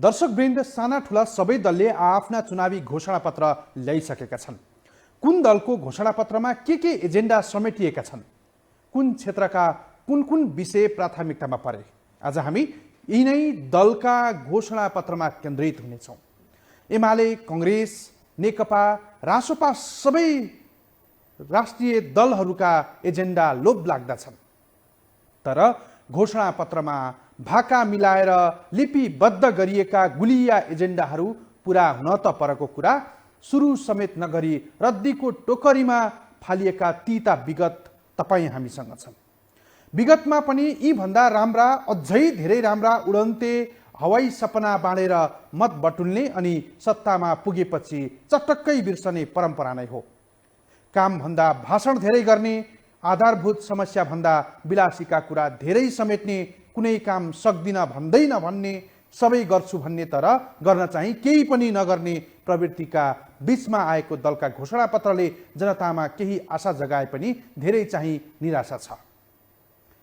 दर्शकवृन्द, साना ठुला सबै दलले आफ्ना चुनावी घोषणापत्र ल्याइसकेका छन्। कुन दलको घोषणापत्रमा के एजेन्डा समेटिएका छन्, कुन क्षेत्रका कुन विषय प्राथमिकतामा परे, आज हामी यिनै दलका घोषणापत्रमा केन्द्रित हुनेछौँ। एमाले, कांग्रेस, नेकपा, रासोपा सबै राष्ट्रिय दलहरूका एजेन्डा लोभलाग्दा छन्। तर घोषणापत्रमा भाका मिलाएर लिपिबद्ध गरिएका गुलिया एजेन्डाहरू पूरा हुन त परको कुरा, सुरु समेत नगरी रद्दीको टोकरीमा फालिएका तीता विगत तपाईँ हामीसँग छन्। विगतमा पनि यी भन्दा राम्रा, अझै धेरै राम्रा उडन्ते हवाई सपना बाँडेर मत बटुल्ने अनि सत्तामा पुगेपछि चटक्कै बिर्सने परम्परा नै हो। कामभन्दा भाषण धेरै गर्ने, आधारभूत समस्या भन्दा विलासीका कुरा धेरै समेट्ने, कुनै काम सक्दिन भन्दैन भन्ने, सबै गर्छु भन्ने तर गर्न चाहिँ केही पनि नगर्ने प्रवृत्तिका बीचमा आएको दलका घोषणापत्रले जनतामा केही आशा जगाए पनि धेरै चाहिँ निराशा छ।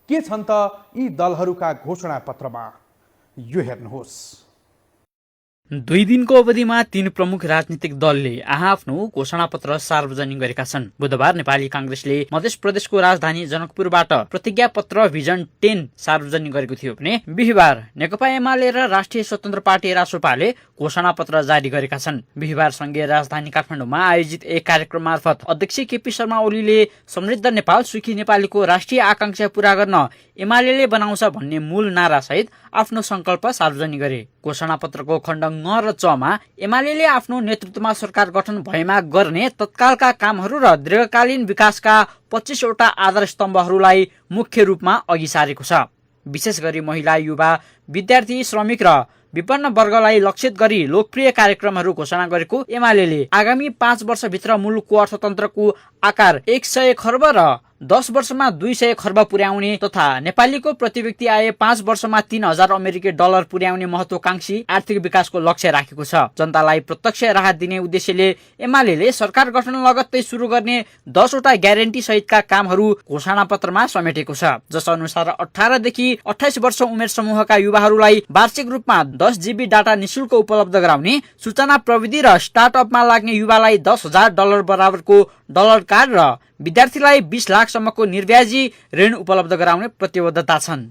के छन् त यी दलहरूका घोषणापत्रमा, यो हेर्नुहोस्। 2 दिनको अवधिमा 3 प्रमुख राजनीतिक दलले आफ्नो घोषणापत्र सार्वजनिक गरेका छन्। बुधबार नेपाली कांग्रेसले मध्य प्रदेशको राजधानी जनकपुरबाट प्रतिज्ञा पत्र भिजन 10 सार्वजनिक गरेको थियो भने बिहीबार नेकपा एमाले र राष्ट्रिय स्वतन्त्र पार्टी रासोपाले घोषणापत्र जारी गरेका छन्। बिहीबार संघीय राजधानी काठमाडौँमा आयोजित एक कार्यक्रम मार्फत अध्यक्ष केपी शर्मा ओलीले समृद्ध नेपाल सुखी नेपालीको राष्ट्रिय आकांक्षा पूरा गर्न एमाले बनाउँछ भन्ने मूल नारा सहित आफ्नो संकल्प सार्वजनिक गरे। घोषणापत्रको खण्ड ङ र च मा एमाले आफ्नो नेतृत्वमा सरकार गठन भएमा गर्ने तत्कालका कामहरू र दीर्घकालीन विकासका 25 वटा आधार स्तम्भहरूलाई मुख्य रूपमा अघि सारेको छ। विशेष गरी महिला, युवा, विद्यार्थी, श्रमिक र विपन्न वर्गलाई लक्षित गरी लोकप्रिय कार्यक्रमहरू घोषणा गरेको एमाले आगामी 5 वर्षभित्र मुलुकको अर्थतन्त्रको आकार 100 खर्ब र 10 वर्षमा 200 खर्ब पुर्याउने तथा नेपालीको प्रति व्यक्ति आय 5 वर्षमा 3000 अमेरिकी डलर पुर्याउने महत्वाकांक्षी आर्थिक विकासको लक्ष्य राखेको छ। जनतालाई प्रत्यक्ष राहत दिने उद्देश्यले एमाले सरकार गठन लगत्तै सुरु गर्ने 10 वटा ग्यारेन्टी सहितका कामहरू घोषणापत्रमा समेटेको छ। जस अनुसार 18 देखि 28 वर्ष उमेर समूहका युवाहरूलाई वार्षिक रूपमा 10 GB डाटा निशुल्क उपलब्ध गराउने, सूचना प्रविधि र स्टार्टअपमा लाग्ने युवालाई 10,000 डलर बराबरको डलर कार्ड र विद्यार्थीलाई 20 लाखसम्मको निर्व्याजी ऋण उपलब्ध गराउने प्रतिबद्धता छन्।